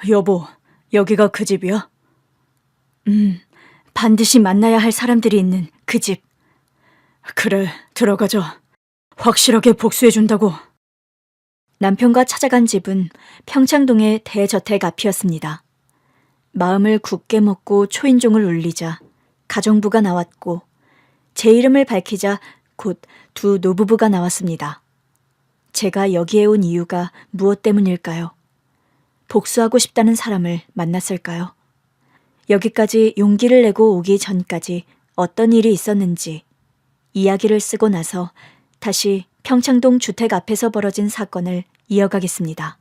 여보, 여기가 그 집이야? 반드시 만나야 할 사람들이 있는 그 집. 그래, 들어가자. 확실하게 복수해준다고. 남편과 찾아간 집은 평창동의 대저택 앞이었습니다. 마음을 굳게 먹고 초인종을 울리자 가정부가 나왔고 제 이름을 밝히자 곧 두 노부부가 나왔습니다. 제가 여기에 온 이유가 무엇 때문일까요? 복수하고 싶다는 사람을 만났을까요? 여기까지 용기를 내고 오기 전까지 어떤 일이 있었는지 이야기를 쓰고 나서 다시 평창동 주택 앞에서 벌어진 사건을 이어가겠습니다.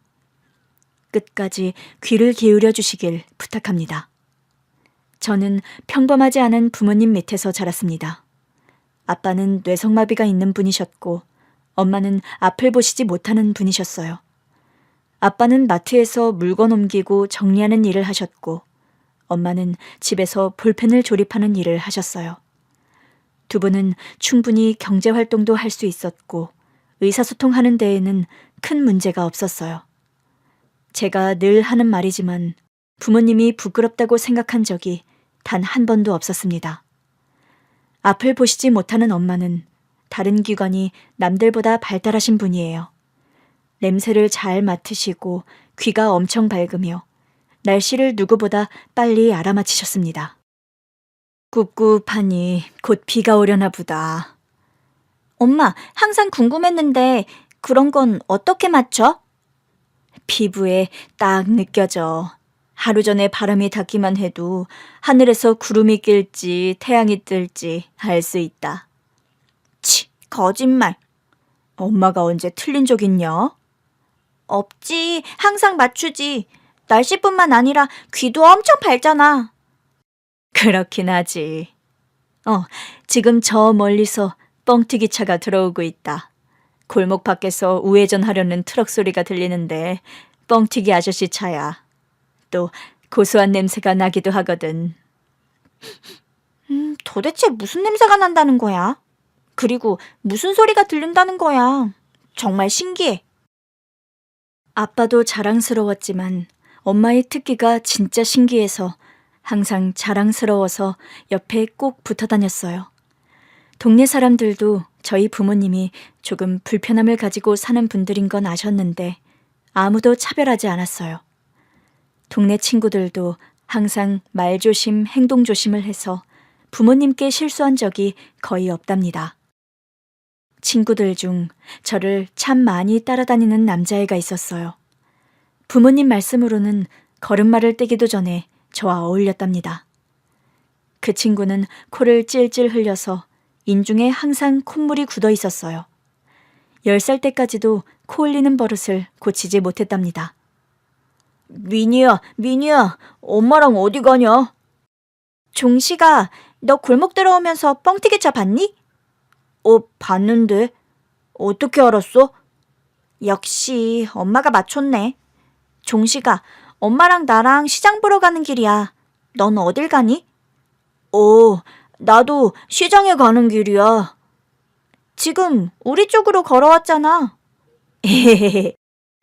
끝까지 귀를 기울여 주시길 부탁합니다. 저는 평범하지 않은 부모님 밑에서 자랐습니다. 아빠는 뇌성마비가 있는 분이셨고 엄마는 앞을 보시지 못하는 분이셨어요. 아빠는 마트에서 물건 옮기고 정리하는 일을 하셨고 엄마는 집에서 볼펜을 조립하는 일을 하셨어요. 두 분은 충분히 경제활동도 할 수 있었고 의사소통하는 데에는 큰 문제가 없었어요. 제가 늘 하는 말이지만 부모님이 부끄럽다고 생각한 적이 단 한 번도 없었습니다. 앞을 보시지 못하는 엄마는 다른 기관이 남들보다 발달하신 분이에요. 냄새를 잘 맡으시고 귀가 엄청 밝으며 날씨를 누구보다 빨리 알아맞히셨습니다. 꿉꿉하니 곧 비가 오려나 보다. 엄마, 항상 궁금했는데 그런 건 어떻게 맞춰? 피부에 딱 느껴져. 하루 전에 바람이 닿기만 해도 하늘에서 구름이 낄지 태양이 뜰지 알 수 있다. 치, 거짓말. 엄마가 언제 틀린 적 있냐? 없지, 항상 맞추지. 날씨뿐만 아니라 귀도 엄청 밝잖아. 그렇긴 하지. 지금 저 멀리서 뻥튀기 차가 들어오고 있다. 골목 밖에서 우회전하려는 트럭 소리가 들리는데 뻥튀기 아저씨 차야. 또 고소한 냄새가 나기도 하거든. 도대체 무슨 냄새가 난다는 거야? 그리고 무슨 소리가 들린다는 거야? 정말 신기해. 아빠도 자랑스러웠지만 엄마의 특기가 진짜 신기해서 항상 자랑스러워서 옆에 꼭 붙어 다녔어요. 동네 사람들도 저희 부모님이 조금 불편함을 가지고 사는 분들인 건 아셨는데 아무도 차별하지 않았어요. 동네 친구들도 항상 말조심, 행동조심을 해서 부모님께 실수한 적이 거의 없답니다. 친구들 중 저를 참 많이 따라다니는 남자애가 있었어요. 부모님 말씀으로는 걸음마를 떼기도 전에 저와 어울렸답니다. 그 친구는 코를 찔찔 흘려서 인중에 항상 콧물이 굳어 있었어요. 10살 때까지도 코 흘리는 버릇을 고치지 못했답니다. 미니야, 엄마랑 어디 가냐? 종식아, 너 골목 들어오면서 뻥튀기차 봤니? 봤는데. 어떻게 알았어? 역시 엄마가 맞췄네. 종식아, 엄마랑 나랑 시장 보러 가는 길이야. 넌 어딜 가니? 나도 시장에 가는 길이야. 지금 우리 쪽으로 걸어왔잖아.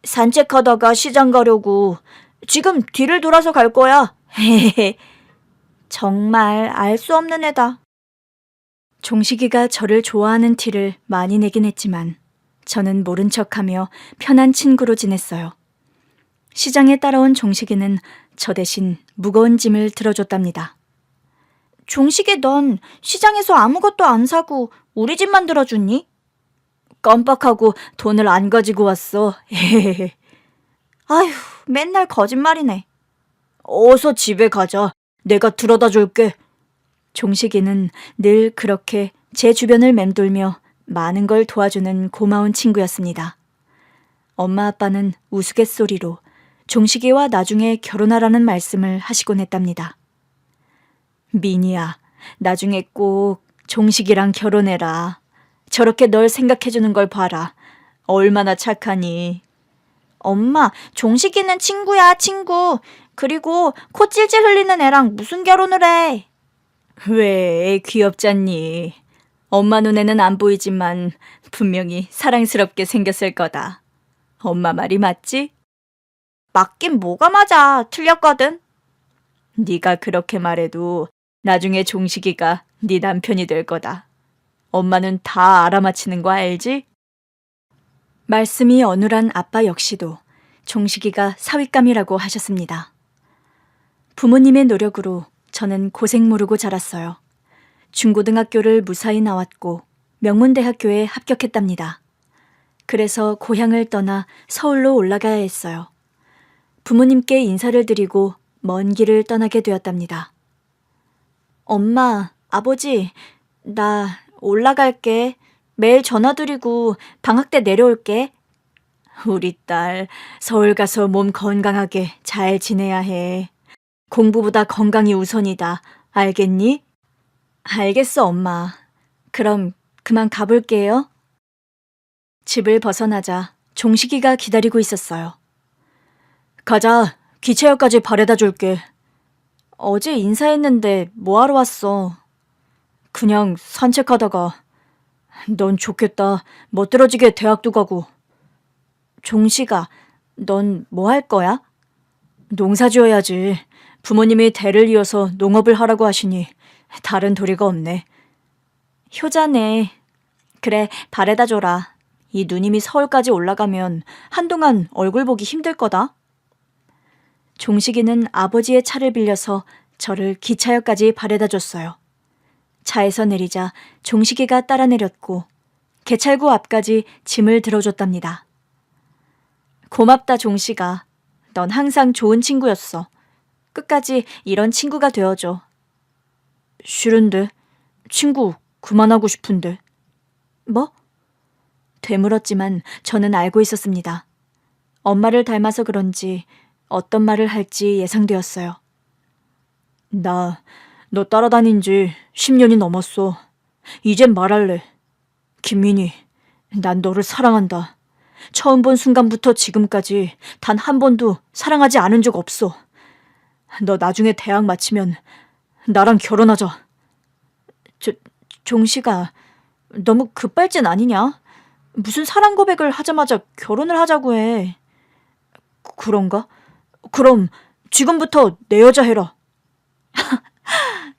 산책하다가 시장 가려고. 지금 뒤를 돌아서 갈 거야. 정말 알 수 없는 애다. 종식이가 저를 좋아하는 티를 많이 내긴 했지만 저는 모른 척하며 편한 친구로 지냈어요. 시장에 따라온 종식이는 저 대신 무거운 짐을 들어줬답니다. 종식이 넌 시장에서 아무것도 안 사고 우리 집만 들어주니? 깜빡하고 돈을 안 가지고 왔어. 아휴, 맨날 거짓말이네. 어서 집에 가자. 내가 들어다 줄게. 종식이는 늘 그렇게 제 주변을 맴돌며 많은 걸 도와주는 고마운 친구였습니다. 엄마 아빠는 우스갯소리로 종식이와 나중에 결혼하라는 말씀을 하시곤 했답니다. 미니야, 나중에 꼭 종식이랑 결혼해라. 저렇게 널 생각해주는 걸 봐라. 얼마나 착하니. 엄마, 종식이는 친구야, 친구. 그리고 코 찔찔 흘리는 애랑 무슨 결혼을 해? 왜 귀엽잖니. 엄마 눈에는 안 보이지만 분명히 사랑스럽게 생겼을 거다. 엄마 말이 맞지? 맞긴 뭐가 맞아. 틀렸거든. 네가 그렇게 말해도 나중에 종식이가 네 남편이 될 거다. 엄마는 다 알아맞히는 거 알지? 말씀이 어눌한 아빠 역시도 종식이가 사윗감이라고 하셨습니다. 부모님의 노력으로 저는 고생 모르고 자랐어요. 중고등학교를 무사히 나왔고 명문대학교에 합격했답니다. 그래서 고향을 떠나 서울로 올라가야 했어요. 부모님께 인사를 드리고 먼 길을 떠나게 되었답니다. 엄마, 아버지, 나 올라갈게. 매일 전화드리고 방학 때 내려올게. 우리 딸, 서울 가서 몸 건강하게 잘 지내야 해. 공부보다 건강이 우선이다. 알겠니? 알겠어, 엄마. 그럼 그만 가볼게요. 집을 벗어나자 종식이가 기다리고 있었어요. 가자. 기차역까지 바래다 줄게. 어제 인사했는데 뭐하러 왔어? 그냥 산책하다가. 넌 좋겠다. 멋들어지게 대학도 가고. 종식아, 넌 뭐 할 거야? 농사 지어야지. 부모님이 대를 이어서 농업을 하라고 하시니 다른 도리가 없네. 효자네. 그래, 바래다 줘라. 이 누님이 서울까지 올라가면 한동안 얼굴 보기 힘들 거다. 종식이는 아버지의 차를 빌려서 저를 기차역까지 바래다 줬어요. 차에서 내리자 종식이가 따라 내렸고 개찰구 앞까지 짐을 들어줬답니다. 고맙다, 종식아. 넌 항상 좋은 친구였어. 끝까지 이런 친구가 되어줘. 싫은데. 친구 그만하고 싶은데. 뭐? 되물었지만 저는 알고 있었습니다. 엄마를 닮아서 그런지 어떤 말을 할지 예상되었어요. 너 따라다닌 지 10년이 넘었어. 이젠 말할래. 김민희, 난 너를 사랑한다. 처음 본 순간부터 지금까지 단 한 번도 사랑하지 않은 적 없어. 너 나중에 대학 마치면 나랑 결혼하자. 종식아, 너무 급발진 아니냐? 무슨 사랑 고백을 하자마자 결혼을 하자고 해. 그런가? 그럼 지금부터 내 여자 해라.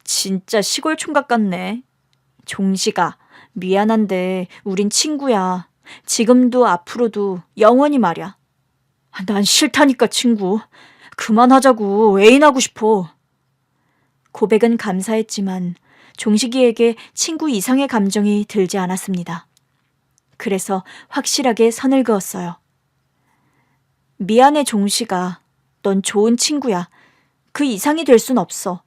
진짜 시골 총각 같네. 종식아, 미안한데 우린 친구야. 지금도 앞으로도 영원히 말이야. 난 싫다니까, 친구. 그만하자고. 애인하고 싶어. 고백은 감사했지만 종식이에게 친구 이상의 감정이 들지 않았습니다. 그래서 확실하게 선을 그었어요. 미안해, 종식아. 넌 좋은 친구야. 그 이상이 될 순 없어.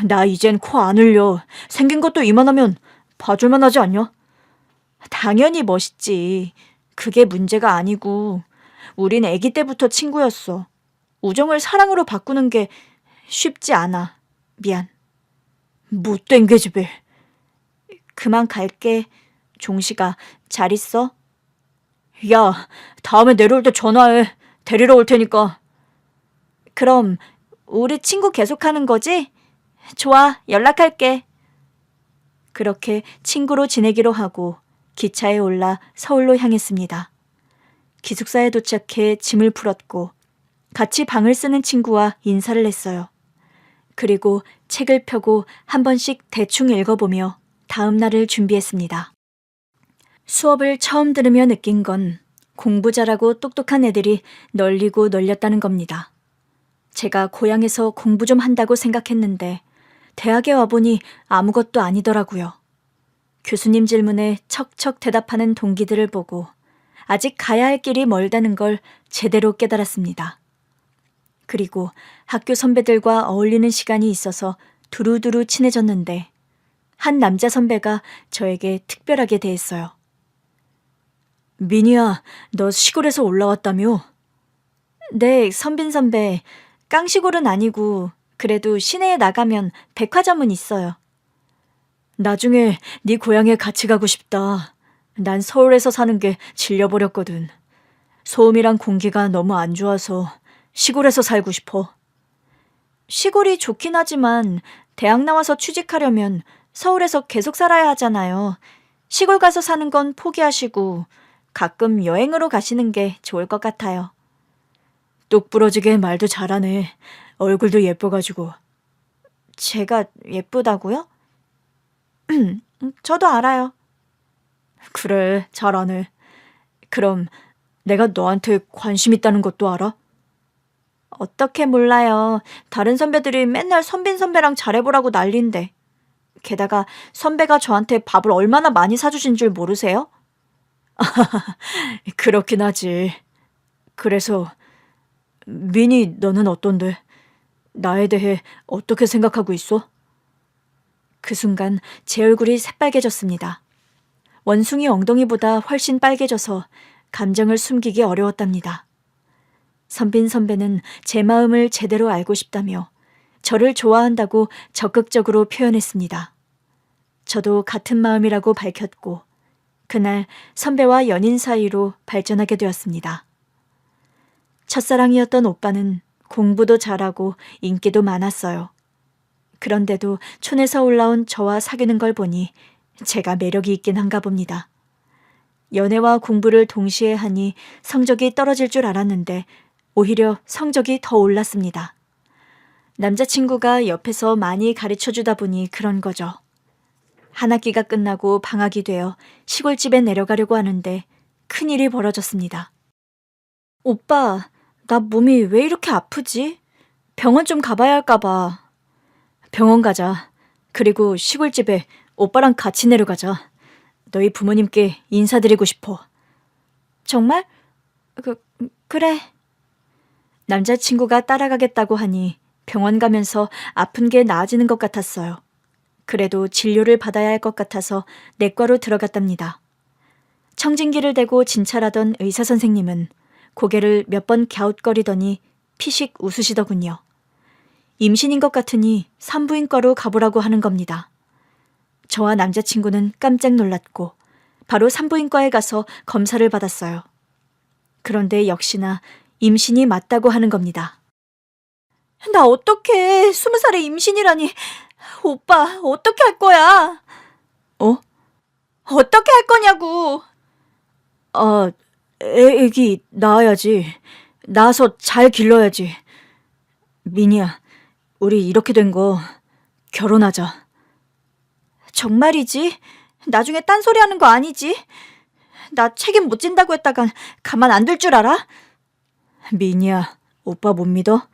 나 이젠 코 안 흘려. 생긴 것도 이만하면 봐줄만 하지 않냐? 당연히 멋있지. 그게 문제가 아니고 우린 아기 때부터 친구였어. 우정을 사랑으로 바꾸는 게 쉽지 않아. 미안. 못된 계집애. 그만 갈게. 종식아, 잘 있어? 야, 다음에 내려올 때 전화해. 데리러 올 테니까. 그럼 우리 친구 계속하는 거지? 좋아, 연락할게. 그렇게 친구로 지내기로 하고 기차에 올라 서울로 향했습니다. 기숙사에 도착해 짐을 풀었고 같이 방을 쓰는 친구와 인사를 했어요. 그리고 책을 펴고 한 번씩 대충 읽어보며 다음 날을 준비했습니다. 수업을 처음 들으며 느낀 건 공부 잘하고 똑똑한 애들이 널리고 널렸다는 겁니다. 제가 고향에서 공부 좀 한다고 생각했는데 대학에 와보니 아무것도 아니더라고요. 교수님 질문에 척척 대답하는 동기들을 보고 아직 가야 할 길이 멀다는 걸 제대로 깨달았습니다. 그리고 학교 선배들과 어울리는 시간이 있어서 두루두루 친해졌는데 한 남자 선배가 저에게 특별하게 대했어요. 민희야, 너 시골에서 올라왔다며? 네, 선빈 선배. 깡시골은 아니고 그래도 시내에 나가면 백화점은 있어요. 나중에 네 고향에 같이 가고 싶다. 난 서울에서 사는 게 질려버렸거든. 소음이랑 공기가 너무 안 좋아서 시골에서 살고 싶어. 시골이 좋긴 하지만 대학 나와서 취직하려면 서울에서 계속 살아야 하잖아요. 시골 가서 사는 건 포기하시고 가끔 여행으로 가시는 게 좋을 것 같아요. 똑 부러지게 말도 잘하네. 얼굴도 예뻐가지고. 제가 예쁘다고요? 저도 알아요. 그래, 잘하네. 그럼 내가 너한테 관심 있다는 것도 알아? 어떻게 몰라요. 다른 선배들이 맨날 선빈 선배랑 잘해보라고 난린데. 게다가 선배가 저한테 밥을 얼마나 많이 사주신 줄 모르세요? 그렇긴 하지. 그래서 민희, 너는 어떤데? 나에 대해 어떻게 생각하고 있어? 그 순간 제 얼굴이 새빨개졌습니다. 원숭이 엉덩이보다 훨씬 빨개져서 감정을 숨기기 어려웠답니다. 선빈 선배는 제 마음을 제대로 알고 싶다며 저를 좋아한다고 적극적으로 표현했습니다. 저도 같은 마음이라고 밝혔고 그날 선배와 연인 사이로 발전하게 되었습니다. 첫사랑이었던 오빠는 공부도 잘하고 인기도 많았어요. 그런데도 촌에서 올라온 저와 사귀는 걸 보니 제가 매력이 있긴 한가 봅니다. 연애와 공부를 동시에 하니 성적이 떨어질 줄 알았는데 오히려 성적이 더 올랐습니다. 남자친구가 옆에서 많이 가르쳐주다 보니 그런 거죠. 한 학기가 끝나고 방학이 되어 시골집에 내려가려고 하는데 큰일이 벌어졌습니다. 오빠, 나 몸이 왜 이렇게 아프지? 병원 좀 가봐야 할까 봐. 병원 가자. 그리고 시골집에 오빠랑 같이 내려가자. 너희 부모님께 인사드리고 싶어. 정말? 그래. 남자친구가 따라가겠다고 하니 병원 가면서 아픈 게 나아지는 것 같았어요. 그래도 진료를 받아야 할 것 같아서 내과로 들어갔답니다. 청진기를 대고 진찰하던 의사 선생님은 고개를 몇 번 갸웃거리더니 피식 웃으시더군요. 임신인 것 같으니 산부인과로 가보라고 하는 겁니다. 저와 남자친구는 깜짝 놀랐고 바로 산부인과에 가서 검사를 받았어요. 그런데 역시나 임신이 맞다고 하는 겁니다. 나 어떡해. 20살에 임신이라니. 오빠, 어떻게 할 거야? 어떻게 할 거냐고. 애기 낳아야지. 낳아서 잘 길러야지. 민희야, 우리 이렇게 된 거 결혼하자. 정말이지? 나중에 딴소리 하는 거 아니지? 나 책임 못 진다고 했다간 가만 안 둘 줄 알아? 민희야, 오빠 못 믿어?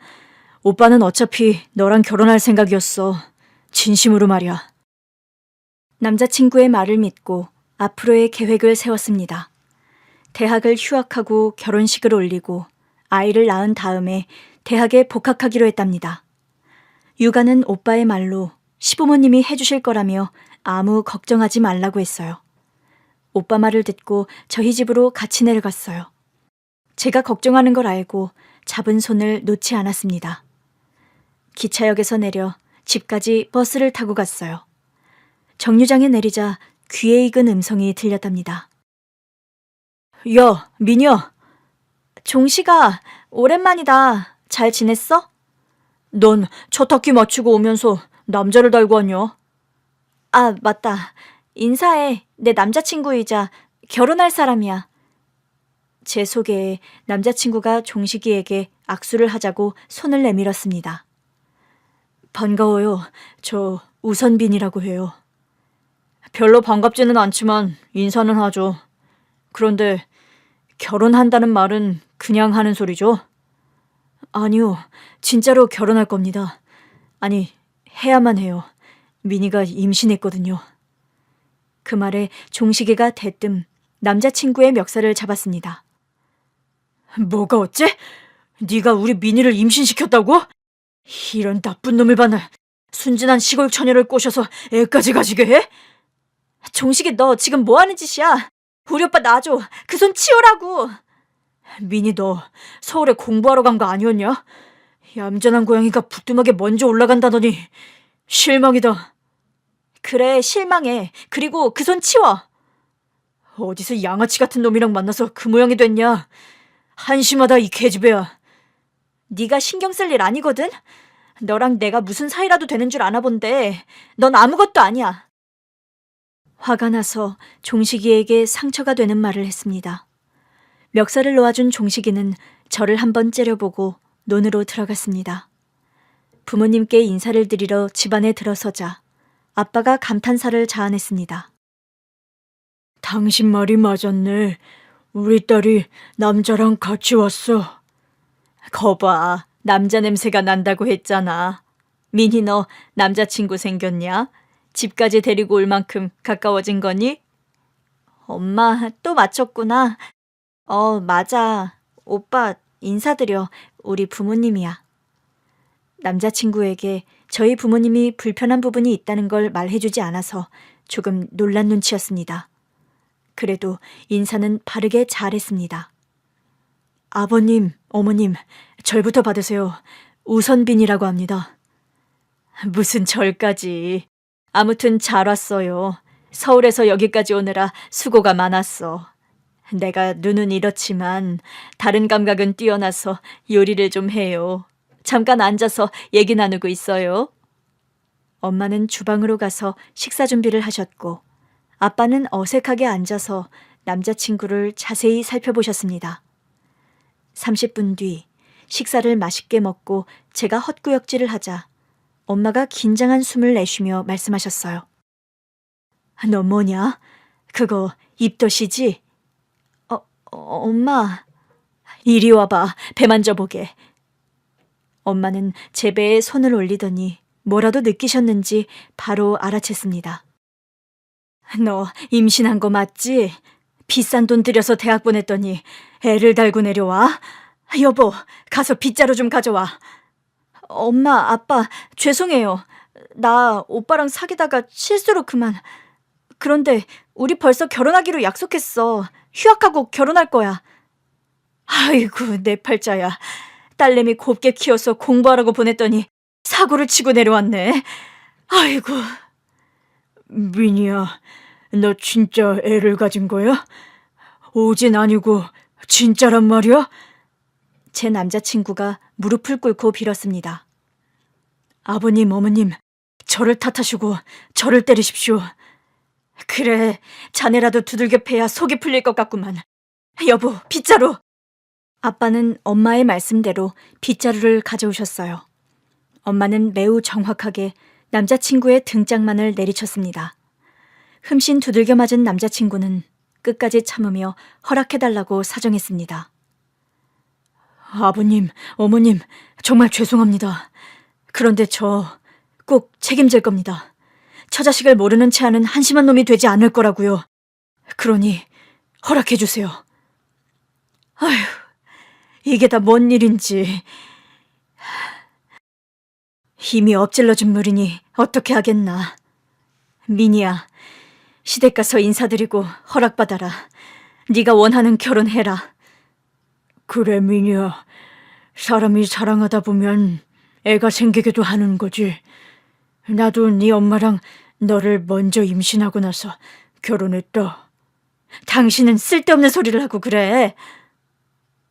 오빠는 어차피 너랑 결혼할 생각이었어. 진심으로 말이야. 남자친구의 말을 믿고 앞으로의 계획을 세웠습니다. 대학을 휴학하고 결혼식을 올리고 아이를 낳은 다음에 대학에 복학하기로 했답니다. 육아는 오빠의 말로 시부모님이 해주실 거라며 아무 걱정하지 말라고 했어요. 오빠 말을 듣고 저희 집으로 같이 내려갔어요. 제가 걱정하는 걸 알고 잡은 손을 놓지 않았습니다. 기차역에서 내려 집까지 버스를 타고 갔어요. 정류장에 내리자 귀에 익은 음성이 들렸답니다. 야, 민희야. 종식아, 오랜만이다. 잘 지냈어? 넌 첫 학기 마치고 오면서 남자를 달고 왔냐? 아, 맞다. 인사해. 내 남자친구이자 결혼할 사람이야. 제 소개에 남자친구가 종식이에게 악수를 하자고 손을 내밀었습니다. 반가워요. 저 우선빈이라고 해요. 별로 반갑지는 않지만 인사는 하죠. 그런데 결혼한다는 말은 그냥 하는 소리죠? 아니요. 진짜로 결혼할 겁니다. 아니, 해야만 해요. 민희가 임신했거든요. 그 말에 종식이가 대뜸 남자친구의 멱살을 잡았습니다. 뭐가 어째? 네가 우리 민희를 임신시켰다고? 이런 나쁜 놈을 봐나. 순진한 시골 처녀를 꼬셔서 애까지 가지게 해? 종식이, 너 지금 뭐 하는 짓이야? 우리 오빠 놔줘. 그 손 치우라고. 민희, 너 서울에 공부하러 간 거 아니었냐? 얌전한 고양이가 부뚜막에 먼저 올라간다더니 실망이다. 그래, 실망해. 그리고 그 손 치워. 어디서 양아치 같은 놈이랑 만나서 그 모양이 됐냐? 한심하다, 이 계집애야. 네가 신경 쓸 일 아니거든? 너랑 내가 무슨 사이라도 되는 줄 아나 본데 넌 아무것도 아니야. 화가 나서 종식이에게 상처가 되는 말을 했습니다. 멱살을 놓아준 종식이는 저를 한번 째려보고 논으로 들어갔습니다. 부모님께 인사를 드리러 집안에 들어서자 아빠가 감탄사를 자아냈습니다. 당신 말이 맞았네. 우리 딸이 남자랑 같이 왔어. 거봐, 남자 냄새가 난다고 했잖아. 민희 너 남자친구 생겼냐? 집까지 데리고 올 만큼 가까워진 거니? 엄마, 또 맞췄구나. 맞아. 오빠, 인사드려. 우리 부모님이야. 남자친구에게 저희 부모님이 불편한 부분이 있다는 걸 말해주지 않아서 조금 놀란 눈치였습니다. 그래도 인사는 바르게 잘했습니다. 아버님, 어머님, 절부터 받으세요. 우선빈이라고 합니다. 무슨 절까지. 아무튼 잘 왔어요. 서울에서 여기까지 오느라 수고가 많았어. 내가 눈은 이렇지만 다른 감각은 뛰어나서 요리를 좀 해요. 잠깐 앉아서 얘기 나누고 있어요. 엄마는 주방으로 가서 식사 준비를 하셨고 아빠는 어색하게 앉아서 남자친구를 자세히 살펴보셨습니다. 30분 뒤 식사를 맛있게 먹고 제가 헛구역질을 하자 엄마가 긴장한 숨을 내쉬며 말씀하셨어요. 너 뭐냐? 그거 입덧이지? 엄마. 이리 와봐. 배 만져보게. 엄마는 제 배에 손을 올리더니 뭐라도 느끼셨는지 바로 알아챘습니다. 너 임신한 거 맞지? 비싼 돈 들여서 대학 보냈더니 애를 달고 내려와? 여보, 가서 빗자루 좀 가져와. 엄마, 아빠, 죄송해요. 나 오빠랑 사귀다가 실수로 그만. 그런데 우리 벌써 결혼하기로 약속했어. 휴학하고 결혼할 거야. 아이고, 내 팔자야. 딸내미 곱게 키워서 공부하라고 보냈더니 사고를 치고 내려왔네. 아이고. 민희야, 너 진짜 애를 가진 거야? 오진 아니고 진짜란 말이야? 제 남자친구가 무릎을 꿇고 빌었습니다. 아버님, 어머님, 저를 탓하시고 저를 때리십시오. 그래, 자네라도 두들겨 패야 속이 풀릴 것 같구만. 여보, 빗자루! 아빠는 엄마의 말씀대로 빗자루를 가져오셨어요. 엄마는 매우 정확하게 남자친구의 등짝만을 내리쳤습니다. 흠씬 두들겨 맞은 남자친구는 끝까지 참으며 허락해달라고 사정했습니다. 아버님, 어머님, 정말 죄송합니다. 그런데 저 꼭 책임질 겁니다. 처자식을 모르는 채 하는 한심한 놈이 되지 않을 거라고요. 그러니 허락해주세요. 아휴, 이게 다 뭔 일인지. 이미 엎질러준 물이니 어떻게 하겠나. 민희야, 시댁 가서 인사드리고 허락받아라. 네가 원하는 결혼해라. 그래, 민희야. 사람이 사랑하다 보면 애가 생기기도 하는 거지. 나도 네 엄마랑 너를 먼저 임신하고 나서 결혼했다. 당신은 쓸데없는 소리를 하고 그래.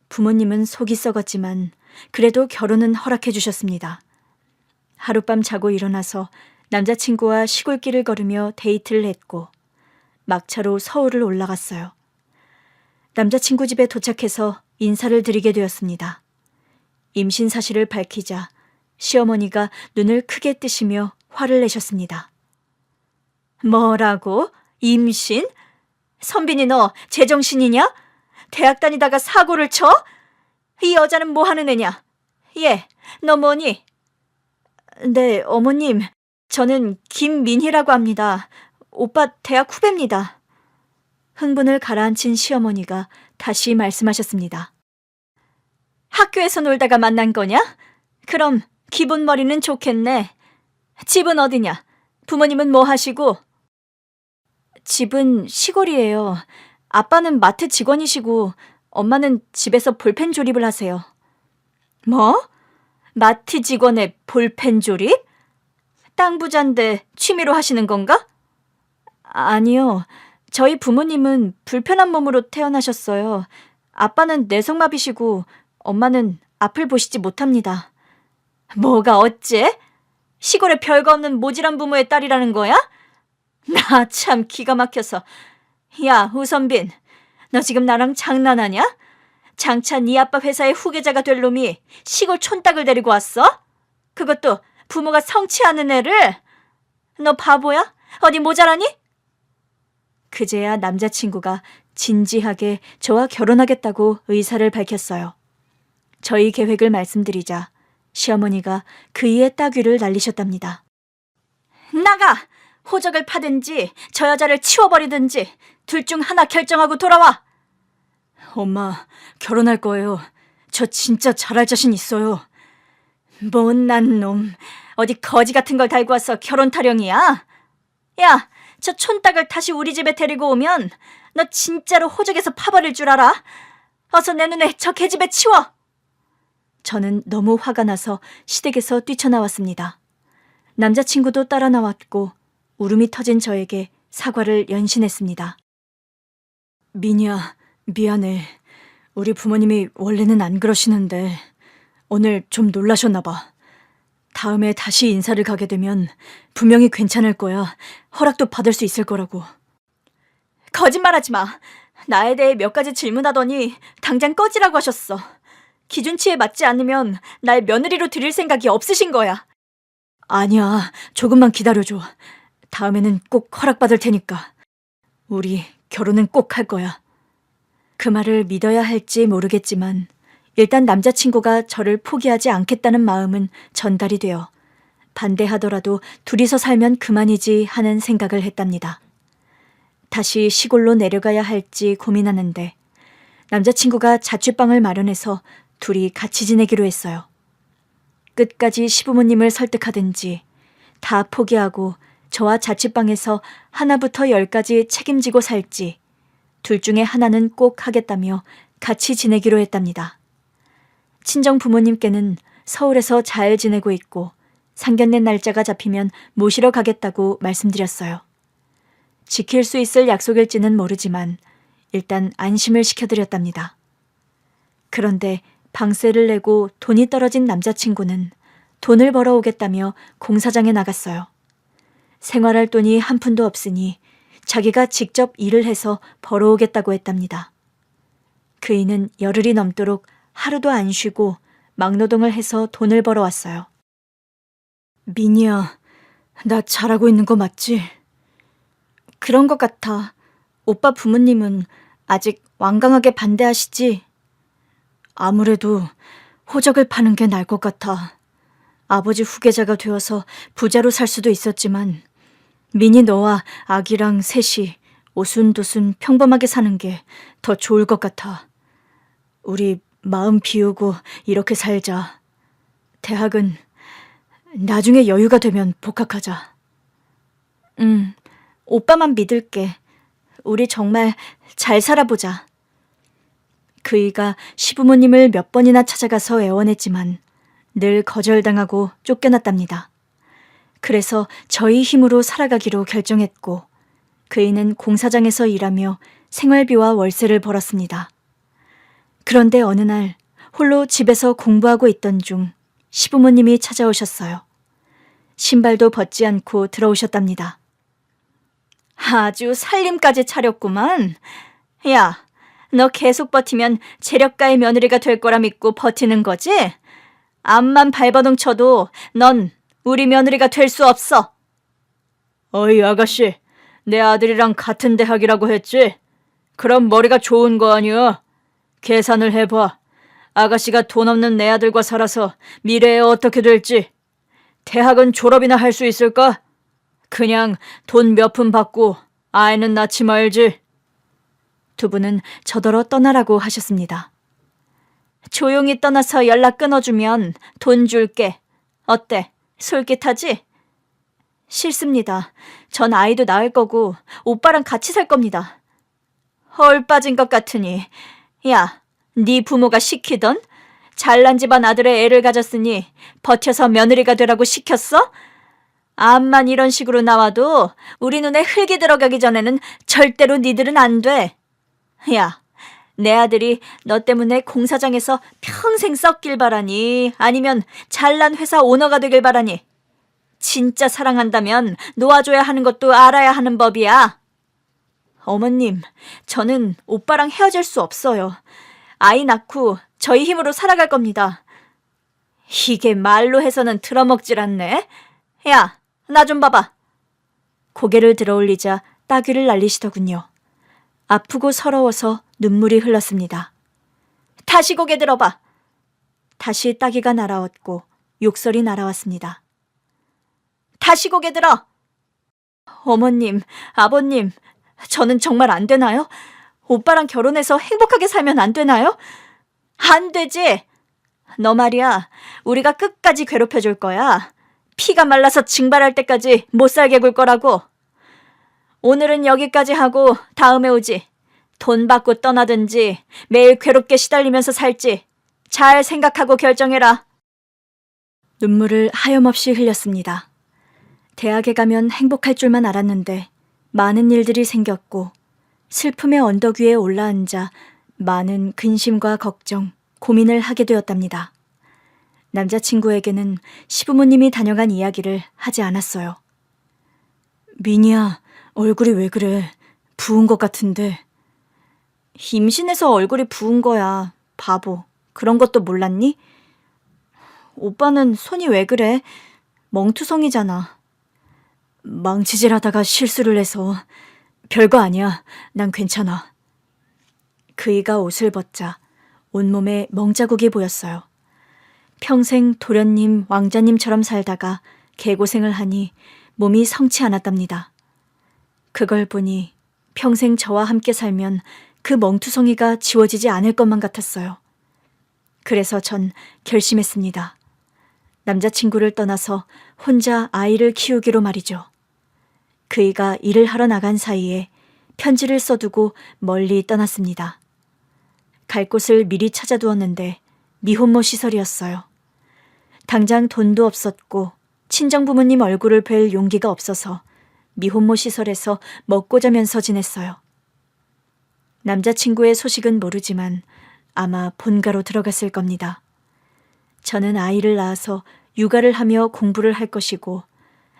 부모님은 속이 썩었지만 그래도 결혼은 허락해 주셨습니다. 하룻밤 자고 일어나서 남자친구와 시골길을 걸으며 데이트를 했고 막차로 서울을 올라갔어요. 남자친구 집에 도착해서 인사를 드리게 되었습니다. 임신 사실을 밝히자 시어머니가 눈을 크게 뜨시며 화를 내셨습니다. 뭐라고? 임신? 선빈이 너 제정신이냐? 대학 다니다가 사고를 쳐? 이 여자는 뭐 하는 애냐? 얘, 너 뭐니? 네, 어머님. 저는 김민희라고 합니다. 오빠 대학 후배입니다. 흥분을 가라앉힌 시어머니가 다시 말씀하셨습니다. 학교에서 놀다가 만난 거냐? 그럼 기본 머리는 좋겠네. 집은 어디냐? 부모님은 뭐 하시고? 집은 시골이에요. 아빠는 마트 직원이시고 엄마는 집에서 볼펜 조립을 하세요. 뭐? 마트 직원의 볼펜 조립? 땅 부자인데 취미로 하시는 건가? 아니요. 저희 부모님은 불편한 몸으로 태어나셨어요. 아빠는 뇌성마비시고 엄마는 앞을 보시지 못합니다. 뭐가 어째? 시골에 별거 없는 모질한 부모의 딸이라는 거야? 나 참 기가 막혀서. 야, 우선빈, 너 지금 나랑 장난하냐? 장차 네 아빠 회사의 후계자가 될 놈이 시골 촌딱을 데리고 왔어? 그것도 부모가 성취하는 애를? 너 바보야? 어디 모자라니? 그제야 남자친구가 진지하게 저와 결혼하겠다고 의사를 밝혔어요. 저희 계획을 말씀드리자 시어머니가 그이의 따귀를 날리셨답니다. 나가! 호적을 파든지 저 여자를 치워버리든지 둘 중 하나 결정하고 돌아와! 엄마, 결혼할 거예요. 저 진짜 잘할 자신 있어요. 못난 놈, 어디 거지 같은 걸 달고 와서 결혼 타령이야? 야, 저 촌딱을 다시 우리 집에 데리고 오면 너 진짜로 호적에서 파버릴 줄 알아? 어서 내 눈에 저 계집애 치워! 저는 너무 화가 나서 시댁에서 뛰쳐나왔습니다. 남자친구도 따라 나왔고 울음이 터진 저에게 사과를 연신했습니다. 미니야, 미안해. 우리 부모님이 원래는 안 그러시는데 오늘 좀 놀라셨나 봐. 다음에 다시 인사를 가게 되면 분명히 괜찮을 거야. 허락도 받을 수 있을 거라고. 거짓말하지 마. 나에 대해 몇 가지 질문하더니 당장 꺼지라고 하셨어. 기준치에 맞지 않으면 날 며느리로 드릴 생각이 없으신 거야. 아니야, 조금만 기다려줘. 다음에는 꼭 허락받을 테니까. 우리 결혼은 꼭 할 거야. 그 말을 믿어야 할지 모르겠지만 일단 남자친구가 저를 포기하지 않겠다는 마음은 전달이 되어 반대하더라도 둘이서 살면 그만이지 하는 생각을 했답니다. 다시 시골로 내려가야 할지 고민하는데 남자친구가 자취방을 마련해서 둘이 같이 지내기로 했어요. 끝까지 시부모님을 설득하든지 다 포기하고 저와 자취방에서 하나부터 10까지 책임지고 살지 둘 중에 하나는 꼭 하겠다며 같이 지내기로 했답니다. 친정 부모님께는 서울에서 잘 지내고 있고 상견례 날짜가 잡히면 모시러 가겠다고 말씀드렸어요. 지킬 수 있을 약속일지는 모르지만 일단 안심을 시켜드렸답니다. 그런데 방세를 내고 돈이 떨어진 남자친구는 돈을 벌어오겠다며 공사장에 나갔어요. 생활할 돈이 한 푼도 없으니 자기가 직접 일을 해서 벌어오겠다고 했답니다. 그이는 열흘이 넘도록 하루도 안 쉬고 막노동을 해서 돈을 벌어왔어요. 미니야, 나 잘하고 있는 거 맞지? 그런 것 같아. 오빠 부모님은 아직 완강하게 반대하시지? 아무래도 호적을 파는 게 나을 것 같아. 아버지 후계자가 되어서 부자로 살 수도 있었지만 미니 너와 아기랑 셋이 오순도순 평범하게 사는 게 더 좋을 것 같아. 우리 마음 비우고 이렇게 살자. 대학은 나중에 여유가 되면 복학하자. 오빠만 믿을게. 우리 정말 잘 살아보자. 그이가 시부모님을 몇 번이나 찾아가서 애원했지만 늘 거절당하고 쫓겨났답니다. 그래서 저희 힘으로 살아가기로 결정했고 그이는 공사장에서 일하며 생활비와 월세를 벌었습니다. 그런데 어느 날 홀로 집에서 공부하고 있던 중 시부모님이 찾아오셨어요. 신발도 벗지 않고 들어오셨답니다. 아주 살림까지 차렸구만. 야, 너 계속 버티면 재력가의 며느리가 될 거라 믿고 버티는 거지? 앞만 발버둥 쳐도 넌 우리 며느리가 될 수 없어. 어이 아가씨, 내 아들이랑 같은 대학이라고 했지? 그럼 머리가 좋은 거 아니야? 계산을 해봐. 아가씨가 돈 없는 내 아들과 살아서 미래에 어떻게 될지. 대학은 졸업이나 할 수 있을까? 그냥 돈 몇 푼 받고 아이는 낳지 말지. 두 분은 저더러 떠나라고 하셨습니다. 조용히 떠나서 연락 끊어주면 돈 줄게. 어때? 솔깃하지? 싫습니다. 전 아이도 낳을 거고 오빠랑 같이 살 겁니다. 헐 빠진 것 같으니. 야, 네 부모가 시키던? 잘난 집안 아들의 애를 가졌으니 버텨서 며느리가 되라고 시켰어? 암만 이런 식으로 나와도 우리 눈에 흙이 들어가기 전에는 절대로 니들은 안 돼. 야, 내 아들이 너 때문에 공사장에서 평생 썩길 바라니 아니면 잘난 회사 오너가 되길 바라니. 진짜 사랑한다면 놓아줘야 하는 것도 알아야 하는 법이야. 어머님, 저는 오빠랑 헤어질 수 없어요. 아이 낳고 저희 힘으로 살아갈 겁니다. 이게 말로 해서는 들어먹질 않네. 야, 나 좀 봐봐. 고개를 들어올리자 따귀를 날리시더군요. 아프고 서러워서 눈물이 흘렀습니다. 다시 고개 들어봐. 다시 따귀가 날아왔고 욕설이 날아왔습니다. 다시 고개 들어. 어머님, 아버님, 저는 정말 안 되나요? 오빠랑 결혼해서 행복하게 살면 안 되나요? 안 되지. 너 말이야, 우리가 끝까지 괴롭혀줄 거야. 피가 말라서 증발할 때까지 못 살게 굴 거라고. 오늘은 여기까지 하고 다음에 오지. 돈 받고 떠나든지 매일 괴롭게 시달리면서 살지. 잘 생각하고 결정해라. 눈물을 하염없이 흘렸습니다. 대학에 가면 행복할 줄만 알았는데 많은 일들이 생겼고 슬픔의 언덕 위에 올라앉아 많은 근심과 걱정, 고민을 하게 되었답니다. 남자친구에게는 시부모님이 다녀간 이야기를 하지 않았어요. 미니야, 얼굴이 왜 그래? 부은 것 같은데. 임신해서 얼굴이 부은 거야, 바보. 그런 것도 몰랐니? 오빠는 손이 왜 그래? 멍투성이잖아. 망치질하다가 실수를 해서. 별거 아니야. 난 괜찮아. 그이가 옷을 벗자 온몸에 멍자국이 보였어요. 평생 도련님, 왕자님처럼 살다가 개고생을 하니 몸이 성치 않았답니다. 그걸 보니 평생 저와 함께 살면 그 멍투성이가 지워지지 않을 것만 같았어요. 그래서 전 결심했습니다. 남자친구를 떠나서 혼자 아이를 키우기로 말이죠. 그이가 일을 하러 나간 사이에 편지를 써두고 멀리 떠났습니다. 갈 곳을 미리 찾아두었는데 미혼모 시설이었어요. 당장 돈도 없었고 친정 부모님 얼굴을 뵐 용기가 없어서 미혼모 시설에서 먹고 자면서 지냈어요. 남자친구의 소식은 모르지만 아마 본가로 들어갔을 겁니다. 저는 아이를 낳아서 육아를 하며 공부를 할 것이고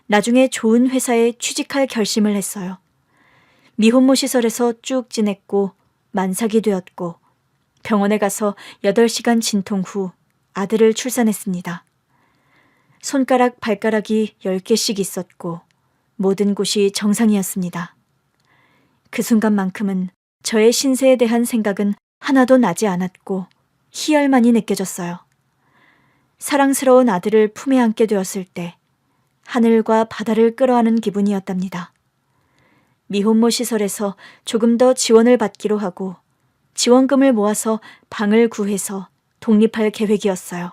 나중에 좋은 회사에 취직할 결심을 했어요. 미혼모 시설에서 쭉 지냈고 만삭이 되었고 병원에 가서 8시간 진통 후 아들을 출산했습니다. 손가락, 발가락이 10개씩 있었고 모든 곳이 정상이었습니다. 그 순간만큼은 저의 신세에 대한 생각은 하나도 나지 않았고 희열만이 느껴졌어요. 사랑스러운 아들을 품에 안게 되었을 때 하늘과 바다를 끌어안은 기분이었답니다. 미혼모 시설에서 조금 더 지원을 받기로 하고 지원금을 모아서 방을 구해서 독립할 계획이었어요.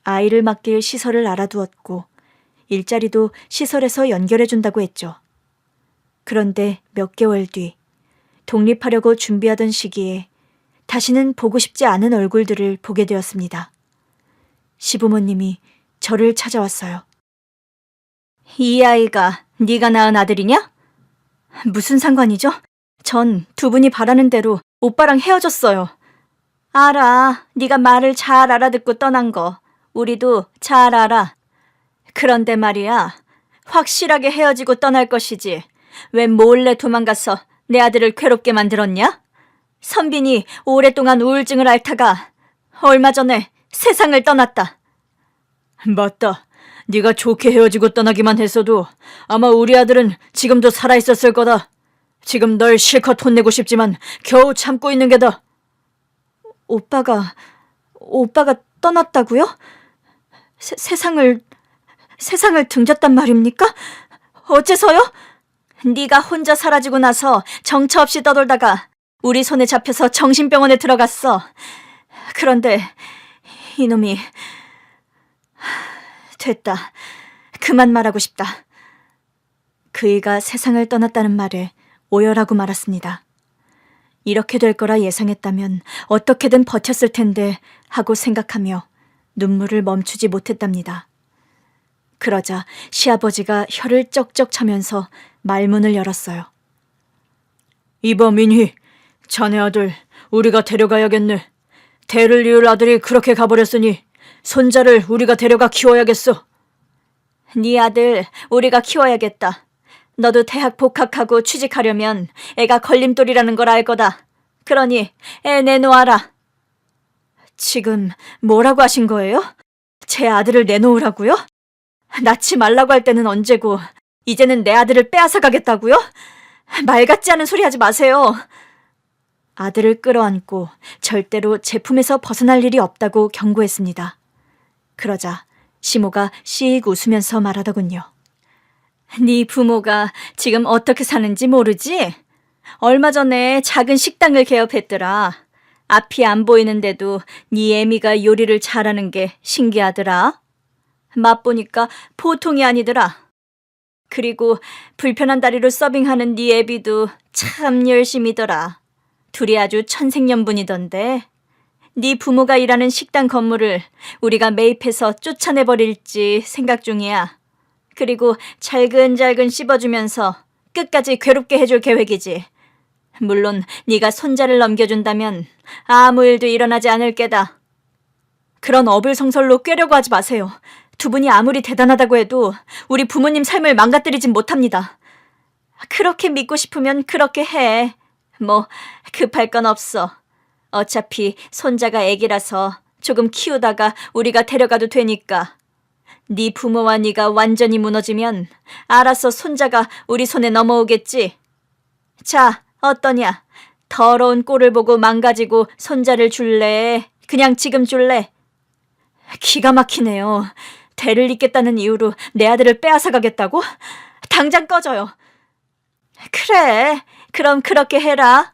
아이를 맡길 시설을 알아두었고 일자리도 시설에서 연결해준다고 했죠. 그런데 몇 개월 뒤 독립하려고 준비하던 시기에 다시는 보고 싶지 않은 얼굴들을 보게 되었습니다. 시부모님이 저를 찾아왔어요. 이 아이가 네가 낳은 아들이냐? 무슨 상관이죠? 전 두 분이 바라는 대로 오빠랑 헤어졌어요. 알아. 네가 말을 잘 알아듣고 떠난 거. 우리도 잘 알아. 그런데 말이야. 확실하게 헤어지고 떠날 것이지. 왜 몰래 도망가서 내 아들을 괴롭게 만들었냐? 선빈이 오랫동안 우울증을 앓다가 얼마 전에 세상을 떠났다. 맞다. 네가 좋게 헤어지고 떠나기만 했어도 아마 우리 아들은 지금도 살아있었을 거다. 지금 널 실컷 혼내고 싶지만 겨우 참고 있는 게다. 오빠가 떠났다고요? 세상을 등졌단 말입니까? 어째서요? 네가 혼자 사라지고 나서 정처 없이 떠돌다가 우리 손에 잡혀서 정신병원에 들어갔어. 그런데 이놈이... 됐다. 그만 말하고 싶다. 그이가 세상을 떠났다는 말에 오열하고 말았습니다. 이렇게 될 거라 예상했다면 어떻게든 버텼을 텐데 하고 생각하며 눈물을 멈추지 못했답니다. 그러자 시아버지가 혀를 쩍쩍 차면서 말문을 열었어요. 이봐 민희, 자네 아들 우리가 데려가야겠네. 대를 이을 아들이 그렇게 가버렸으니 손자를 우리가 데려가 키워야겠어. 네 아들 우리가 키워야겠다. 너도 대학 복학하고 취직하려면 애가 걸림돌이라는 걸 알 거다. 그러니 애 내놓아라. 지금 뭐라고 하신 거예요? 제 아들을 내놓으라고요? 낳지 말라고 할 때는 언제고 이제는 내 아들을 빼앗아 가겠다고요? 말 같지 않은 소리 하지 마세요. 아들을 끌어안고 절대로 제 품에서 벗어날 일이 없다고 경고했습니다. 그러자 시모가 씩 웃으면서 말하더군요. 네 부모가 지금 어떻게 사는지 모르지? 얼마 전에 작은 식당을 개업했더라. 앞이 안 보이는데도 네 애미가 요리를 잘하는 게 신기하더라. 맛보니까 보통이 아니더라. 그리고 불편한 다리로 서빙하는 네 애비도 참 열심이더라. 둘이 아주 천생연분이던데. 네 부모가 일하는 식당 건물을 우리가 매입해서 쫓아내버릴지 생각 중이야. 그리고 잘근잘근 씹어주면서 끝까지 괴롭게 해줄 계획이지. 물론 네가 손자를 넘겨준다면 아무 일도 일어나지 않을 게다. 그런 어불성설로 꿰려고 하지 마세요. 두 분이 아무리 대단하다고 해도 우리 부모님 삶을 망가뜨리진 못합니다. 그렇게 믿고 싶으면 그렇게 해. 뭐 급할 건 없어. 어차피 손자가 애기라서 조금 키우다가 우리가 데려가도 되니까. 네 부모와 네가 완전히 무너지면 알아서 손자가 우리 손에 넘어오겠지. 자, 어떠냐? 더러운 꼴을 보고 망가지고 손자를 줄래? 그냥 지금 줄래? 기가 막히네요. 대를 잇겠다는 이유로 내 아들을 빼앗아 가겠다고? 당장 꺼져요. 그래, 그럼 그렇게 해라.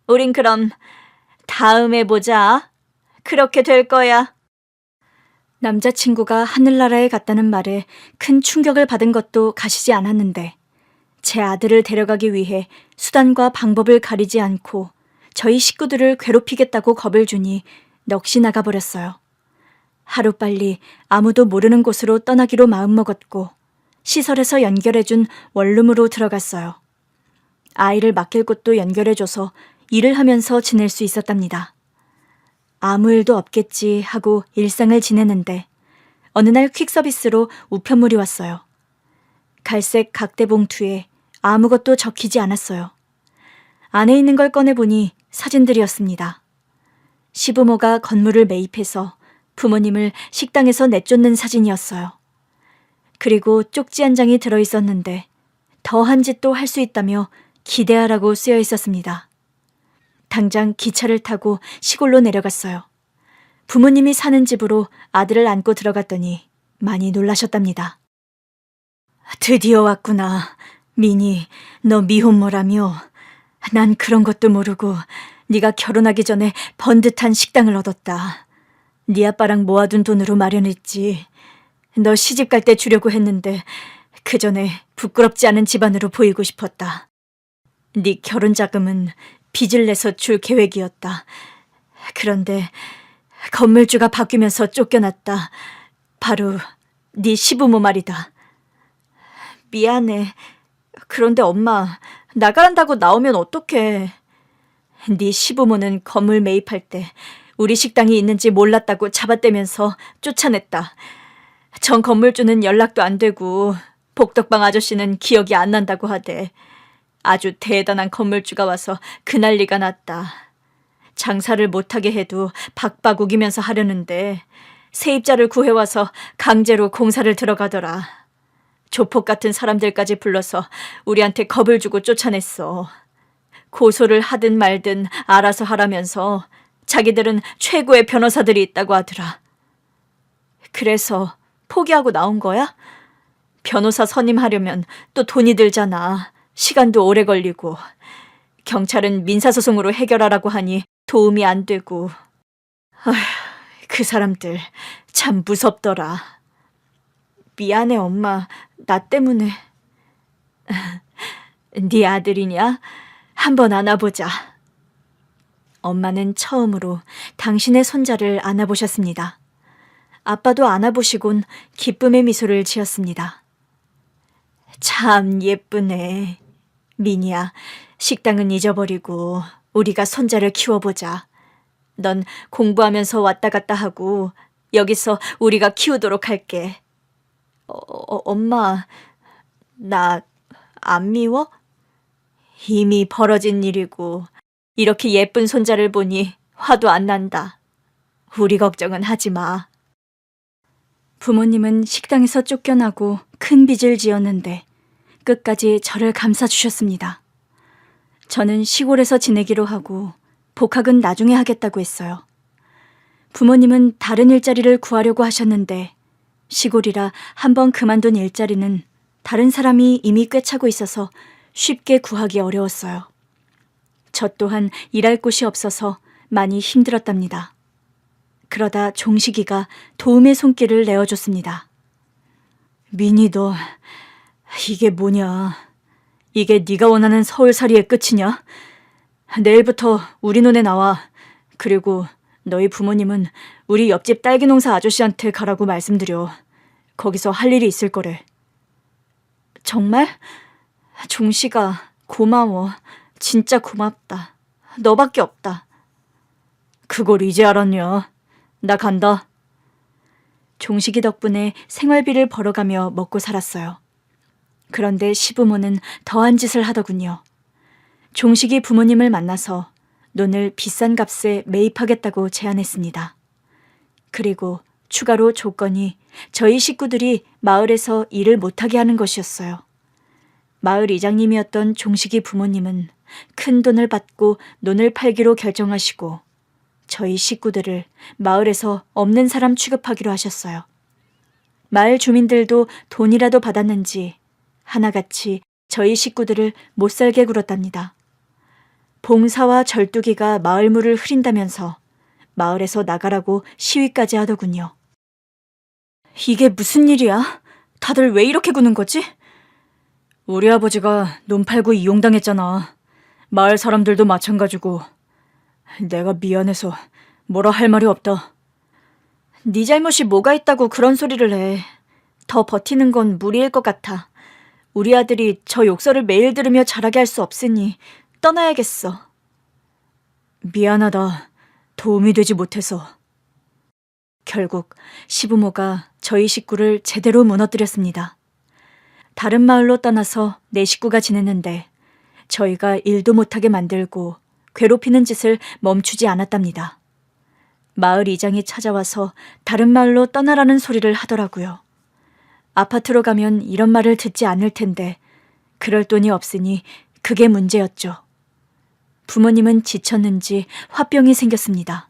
우린 그럼 다음에 보자. 그렇게 될 거야. 남자친구가 하늘나라에 갔다는 말에 큰 충격을 받은 것도 가시지 않았는데 제 아들을 데려가기 위해 수단과 방법을 가리지 않고 저희 식구들을 괴롭히겠다고 겁을 주니 넋이 나가버렸어요. 하루빨리 아무도 모르는 곳으로 떠나기로 마음먹었고 시설에서 연결해준 원룸으로 들어갔어요. 아이를 맡길 곳도 연결해줘서 일을 하면서 지낼 수 있었답니다. 아무 일도 없겠지 하고 일상을 지내는데 어느 날 퀵서비스로 우편물이 왔어요. 갈색 각대 봉투에 아무것도 적히지 않았어요. 안에 있는 걸 꺼내보니 사진들이었습니다. 시부모가 건물을 매입해서 부모님을 식당에서 내쫓는 사진이었어요. 그리고 쪽지 한 장이 들어있었는데 더한 짓도 할 수 있다며 기대하라고 쓰여 있었습니다. 당장 기차를 타고 시골로 내려갔어요. 부모님이 사는 집으로 아들을 안고 들어갔더니 많이 놀라셨답니다. 드디어 왔구나. 미니, 너 미혼모라며. 난 그런 것도 모르고 네가 결혼하기 전에 번듯한 식당을 얻었다. 네 아빠랑 모아둔 돈으로 마련했지. 너 시집 갈 때 주려고 했는데 그 전에 부끄럽지 않은 집안으로 보이고 싶었다. 네 결혼 자금은 빚을 내서 줄 계획이었다. 그런데 건물주가 바뀌면서 쫓겨났다. 바로 네 시부모 말이다. 미안해. 그런데 엄마, 나가란다고 나오면 어떡해. 네 시부모는 건물 매입할 때 우리 식당이 있는지 몰랐다고 잡아떼면서 쫓아냈다. 전 건물주는 연락도 안 되고 복덕방 아저씨는 기억이 안 난다고 하대. 아주 대단한 건물주가 와서 그 난리가 났다. 장사를 못하게 해도 박박 우기면서 하려는데 세입자를 구해와서 강제로 공사를 들어가더라. 조폭 같은 사람들까지 불러서 우리한테 겁을 주고 쫓아냈어. 고소를 하든 말든 알아서 하라면서 자기들은 최고의 변호사들이 있다고 하더라. 그래서 포기하고 나온 거야? 변호사 선임하려면 또 돈이 들잖아. 시간도 오래 걸리고. 경찰은 민사소송으로 해결하라고 하니 도움이 안 되고. 아휴, 그 사람들 참 무섭더라. 미안해 엄마. 나 때문에. 네 아들이냐? 한번 안아보자. 엄마는 처음으로 당신의 손자를 안아보셨습니다. 아빠도 안아보시곤 기쁨의 미소를 지었습니다. 참 예쁘네. 미니야, 식당은 잊어버리고 우리가 손자를 키워보자. 넌 공부하면서 왔다 갔다 하고 여기서 우리가 키우도록 할게. 엄마, 나 안 미워? 이미 벌어진 일이고 이렇게 예쁜 손자를 보니 화도 안 난다. 우리 걱정은 하지 마. 부모님은 식당에서 쫓겨나고 큰 빚을 지었는데 끝까지 저를 감싸주셨습니다. 저는 시골에서 지내기로 하고 복학은 나중에 하겠다고 했어요. 부모님은 다른 일자리를 구하려고 하셨는데 시골이라 한번 그만둔 일자리는 다른 사람이 이미 꿰차고 있어서 쉽게 구하기 어려웠어요. 저 또한 일할 곳이 없어서 많이 힘들었답니다. 그러다 종식이가 도움의 손길을 내어줬습니다. 민희, 너 이게 뭐냐? 이게 네가 원하는 서울살이의 끝이냐? 내일부터 우리 논에 나와. 그리고 너희 부모님은 우리 옆집 딸기농사 아저씨한테 가라고 말씀드려. 거기서 할 일이 있을 거래. 정말? 종식아, 고마워. 진짜 고맙다. 너밖에 없다. 그걸 이제 알았냐? 나 간다. 종식이 덕분에 생활비를 벌어가며 먹고 살았어요. 그런데 시부모는 더한 짓을 하더군요. 종식이 부모님을 만나서 논을 비싼 값에 매입하겠다고 제안했습니다. 그리고 추가로 조건이 저희 식구들이 마을에서 일을 못하게 하는 것이었어요. 마을 이장님이었던 종식이 부모님은 큰 돈을 받고 논을 팔기로 결정하시고 저희 식구들을 마을에서 없는 사람 취급하기로 하셨어요. 마을 주민들도 돈이라도 받았는지 하나같이 저희 식구들을 못살게 굴었답니다. 봉사와 절뚝이가 마을 물을 흐린다면서 마을에서 나가라고 시위까지 하더군요. 이게 무슨 일이야? 다들 왜 이렇게 구는 거지? 우리 아버지가 논 팔고 이용당했잖아. 마을 사람들도 마찬가지고. 내가 미안해서 뭐라 할 말이 없다. 네 잘못이 뭐가 있다고 그런 소리를 해. 더 버티는 건 무리일 것 같아. 우리 아들이 저 욕설을 매일 들으며 자라게 할 수 없으니 떠나야겠어. 미안하다. 도움이 되지 못해서. 결국 시부모가 저희 식구를 제대로 무너뜨렸습니다. 다른 마을로 떠나서 내 식구가 지냈는데 저희가 일도 못하게 만들고 괴롭히는 짓을 멈추지 않았답니다. 마을 이장이 찾아와서 다른 마을로 떠나라는 소리를 하더라고요. 아파트로 가면 이런 말을 듣지 않을 텐데 그럴 돈이 없으니 그게 문제였죠. 부모님은 지쳤는지 화병이 생겼습니다.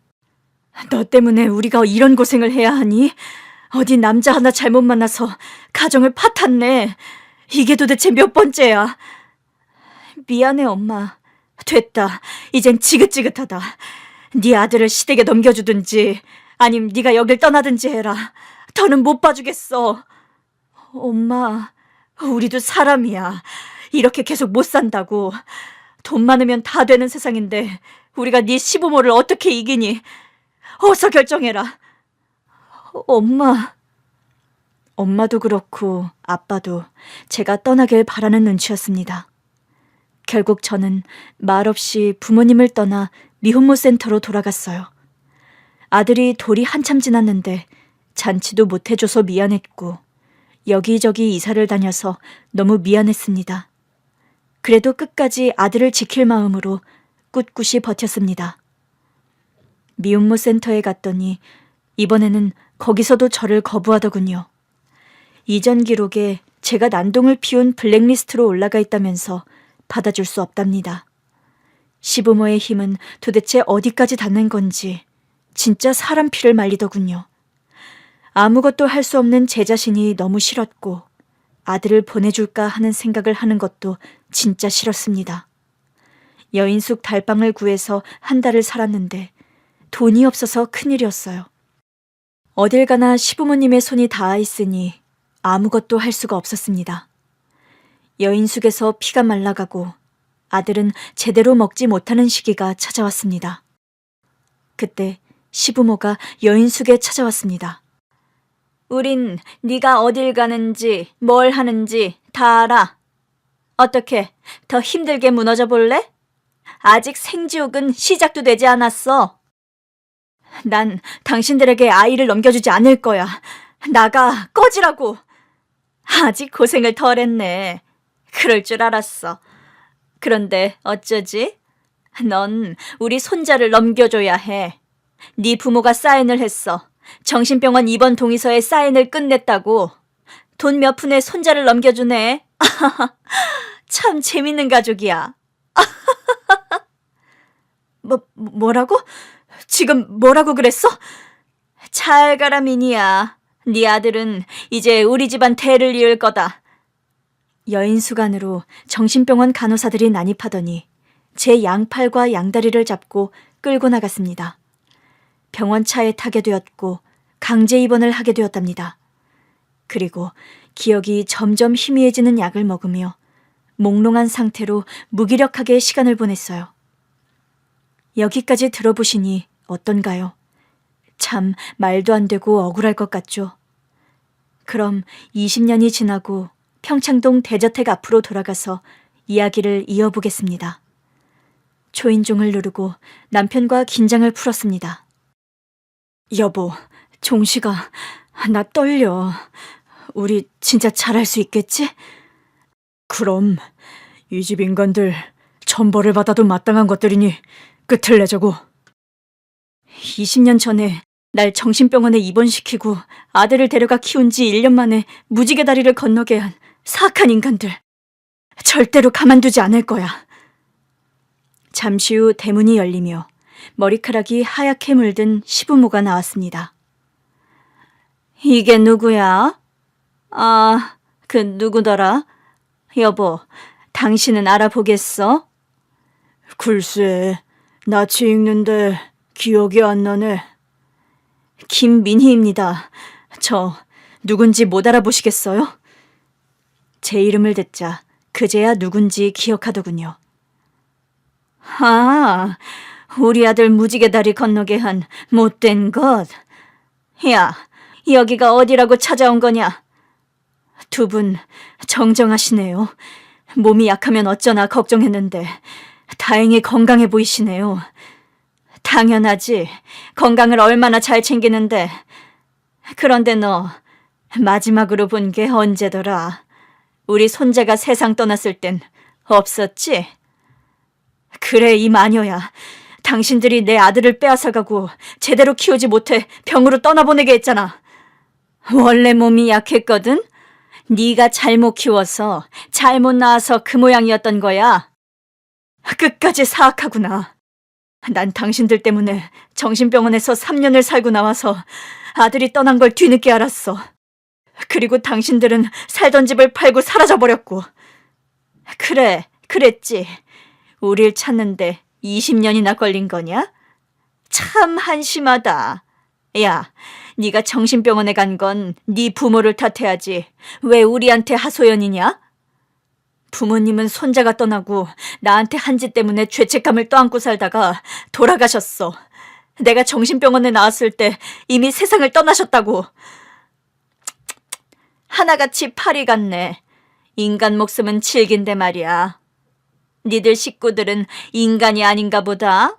너 때문에 우리가 이런 고생을 해야 하니? 어디 남자 하나 잘못 만나서 가정을 파탄내. 이게 도대체 몇 번째야? 미안해, 엄마. 됐다. 이젠 지긋지긋하다. 네 아들을 시댁에 넘겨주든지 아님 네가 여길 떠나든지 해라. 더는 못 봐주겠어. 엄마, 우리도 사람이야. 이렇게 계속 못 산다고. 돈 많으면 다 되는 세상인데 우리가 네 시부모를 어떻게 이기니? 어서 결정해라. 엄마. 엄마도 그렇고 아빠도 제가 떠나길 바라는 눈치였습니다. 결국 저는 말없이 부모님을 떠나 미혼모 센터로 돌아갔어요. 아들이 돌이 한참 지났는데 잔치도 못 해줘서 미안했고 여기저기 이사를 다녀서 너무 미안했습니다. 그래도 끝까지 아들을 지킬 마음으로 꿋꿋이 버텼습니다. 미혼모 센터에 갔더니 이번에는 거기서도 저를 거부하더군요. 이전 기록에 제가 난동을 피운 블랙리스트로 올라가 있다면서 받아줄 수 없답니다. 시부모의 힘은 도대체 어디까지 닿는 건지 진짜 사람 피를 말리더군요. 아무것도 할 수 없는 제 자신이 너무 싫었고 아들을 보내줄까 하는 생각을 하는 것도 진짜 싫었습니다. 여인숙 달방을 구해서 한 달을 살았는데 돈이 없어서 큰일이었어요. 어딜 가나 시부모님의 손이 닿아 있으니 아무것도 할 수가 없었습니다. 여인숙에서 피가 말라가고 아들은 제대로 먹지 못하는 시기가 찾아왔습니다. 그때 시부모가 여인숙에 찾아왔습니다. 우린 네가 어딜 가는지 뭘 하는지 다 알아. 어떻게 더 힘들게 무너져 볼래? 아직 생지옥은 시작도 되지 않았어. 난 당신들에게 아이를 넘겨주지 않을 거야. 나가, 꺼지라고. 아직 고생을 덜 했네. 그럴 줄 알았어. 그런데 어쩌지? 넌 우리 손자를 넘겨줘야 해. 네 부모가 사인을 했어. 정신병원 입원 동의서에 사인을 끝냈다고. 돈 몇 푼에 손자를 넘겨주네. 참 재밌는 가족이야. 뭐라고? 지금 뭐라고 그랬어? 잘 가라, 미니야. 네 아들은 이제 우리 집안 대를 이을 거다. 여인수간으로 정신병원 간호사들이 난입하더니 제 양팔과 양다리를 잡고 끌고 나갔습니다. 병원 차에 타게 되었고 강제 입원을 하게 되었답니다. 그리고 기억이 점점 희미해지는 약을 먹으며 몽롱한 상태로 무기력하게 시간을 보냈어요. 여기까지 들어보시니 어떤가요? 참 말도 안 되고 억울할 것 같죠? 그럼 20년이 지나고 평창동 대저택 앞으로 돌아가서 이야기를 이어보겠습니다. 초인종을 누르고 남편과 긴장을 풀었습니다. 여보, 종식아, 나 떨려. 우리 진짜 잘할 수 있겠지? 그럼 이 집 인간들 천벌을 받아도 마땅한 것들이니 끝을 내자고. 20년 전에 날 정신병원에 입원시키고 아들을 데려가 키운 지 1년 만에 무지개 다리를 건너게 한 사악한 인간들. 절대로 가만두지 않을 거야. 잠시 후 대문이 열리며 머리카락이 하얗게 물든 시부모가 나왔습니다. 이게 누구야? 아, 그 누구더라? 여보, 당신은 알아보겠어? 글쎄, 낯이 익는데 기억이 안 나네. 김민희입니다. 저 누군지 못 알아보시겠어요? 제 이름을 듣자 그제야 누군지 기억하더군요. 아, 우리 아들 무지개 다리 건너게 한 못된 것. 야, 여기가 어디라고 찾아온 거냐? 두 분 정정하시네요. 몸이 약하면 어쩌나 걱정했는데 다행히 건강해 보이시네요. 당연하지. 건강을 얼마나 잘 챙기는데. 그런데 너 마지막으로 본 게 언제더라? 우리 손자가 세상 떠났을 땐 없었지? 그래, 이 마녀야. 당신들이 내 아들을 빼앗아가고 제대로 키우지 못해 병으로 떠나보내게 했잖아. 원래 몸이 약했거든? 네가 잘못 키워서 잘못 낳아서 그 모양이었던 거야. 끝까지 사악하구나. 난 당신들 때문에 정신병원에서 3년을 살고 나와서 아들이 떠난 걸 뒤늦게 알았어. 그리고 당신들은 살던 집을 팔고 사라져버렸고. 그래, 그랬지. 우릴 찾는데 20년이나 걸린 거냐? 참 한심하다. 야, 네가 정신병원에 간 건 네 부모를 탓해야지. 왜 우리한테 하소연이냐? 부모님은 손자가 떠나고 나한테 한 짓 때문에 죄책감을 떠안고 살다가 돌아가셨어. 내가 정신병원에 나왔을 때 이미 세상을 떠나셨다고. 하나같이 파리 같네. 인간 목숨은 질긴데 말이야. 니들 식구들은 인간이 아닌가 보다.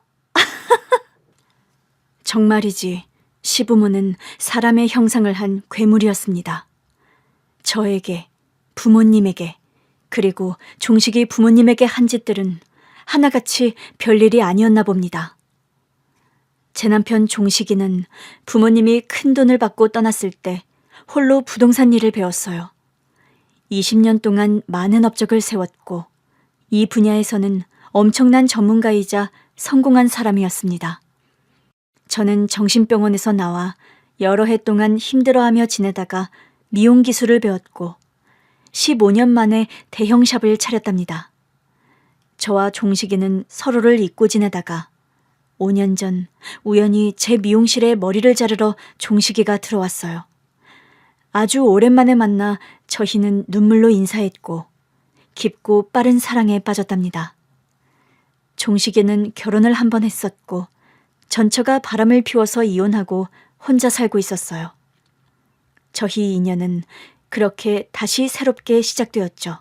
정말이지. 시부모는 사람의 형상을 한 괴물이었습니다. 저에게, 부모님에게, 그리고 종식이 부모님에게 한 짓들은 하나같이 별일이 아니었나 봅니다. 제 남편 종식이는 부모님이 큰 돈을 받고 떠났을 때 홀로 부동산 일을 배웠어요. 20년 동안 많은 업적을 세웠고 이 분야에서는 엄청난 전문가이자 성공한 사람이었습니다. 저는 정신병원에서 나와 여러 해 동안 힘들어하며 지내다가 미용 기술을 배웠고 15년 만에 대형샵을 차렸답니다. 저와 종식이는 서로를 잊고 지내다가 5년 전 우연히 제 미용실에 머리를 자르러 종식이가 들어왔어요. 아주 오랜만에 만나 저희는 눈물로 인사했고 깊고 빠른 사랑에 빠졌답니다. 종식이는 결혼을 한 번 했었고 전처가 바람을 피워서 이혼하고 혼자 살고 있었어요. 저희 인연은 그렇게 다시 새롭게 시작되었죠.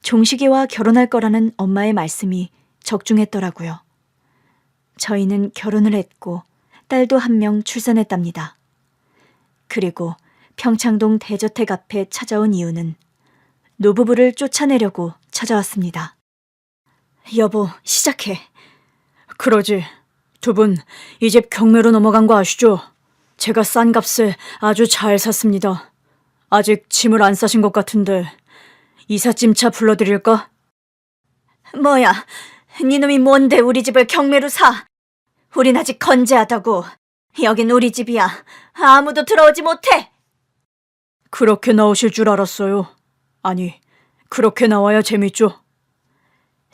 종식이와 결혼할 거라는 엄마의 말씀이 적중했더라고요. 저희는 결혼을 했고 딸도 한 명 출산했답니다. 그리고 평창동 대저택 앞에 찾아온 이유는 노부부를 쫓아내려고 찾아왔습니다. 여보, 시작해. 그러지. 두 분, 이 집 경매로 넘어간 거 아시죠? 제가 싼 값에 아주 잘 샀습니다. 아직 짐을 안 싸신 것 같은데 이삿짐차 불러드릴까? 뭐야, 니놈이 뭔데 우리 집을 경매로 사? 우린 아직 건재하다고. 여긴 우리 집이야. 아무도 들어오지 못해. 그렇게 나오실 줄 알았어요. 아니, 그렇게 나와야 재밌죠.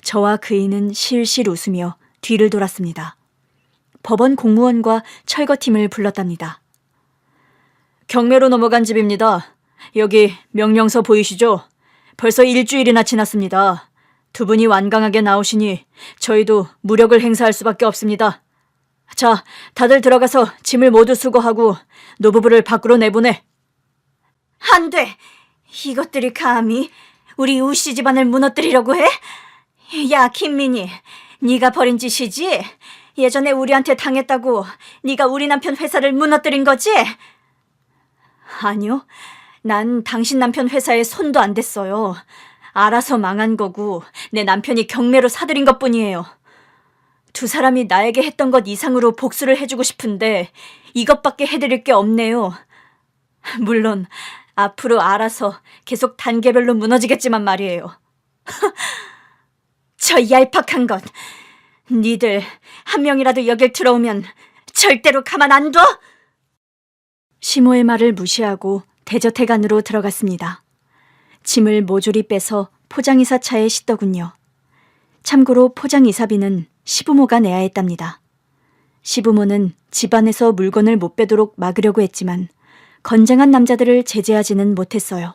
저와 그이는 실실 웃으며 뒤를 돌았습니다. 법원 공무원과 철거팀을 불렀답니다. 경매로 넘어간 집입니다. 여기 명령서 보이시죠? 벌써 일주일이나 지났습니다. 두 분이 완강하게 나오시니 저희도 무력을 행사할 수밖에 없습니다. 자, 다들 들어가서 짐을 모두 수거하고 노부부를 밖으로 내보내. 안 돼. 이것들이 감히 우리 우씨 집안을 무너뜨리려고 해? 야, 김민희, 네가 벌인 짓이지? 예전에 우리한테 당했다고 네가 우리 남편 회사를 무너뜨린 거지? 아니요. 난 당신 남편 회사에 손도 안 댔어요. 알아서 망한 거고 내 남편이 경매로 사들인 것뿐이에요. 두 사람이 나에게 했던 것 이상으로 복수를 해주고 싶은데 이것밖에 해드릴 게 없네요. 물론 앞으로 알아서 계속 단계별로 무너지겠지만 말이에요. 저 얄팍한 것. 니들 한 명이라도 여길 들어오면 절대로 가만 안 둬! 시모의 말을 무시하고 대저택 안으로 들어갔습니다. 짐을 모조리 빼서 포장이사 차에 싣더군요. 참고로 포장이사비는 시부모가 내야 했답니다. 시부모는 집안에서 물건을 못 빼도록 막으려고 했지만 건장한 남자들을 제재하지는 못했어요.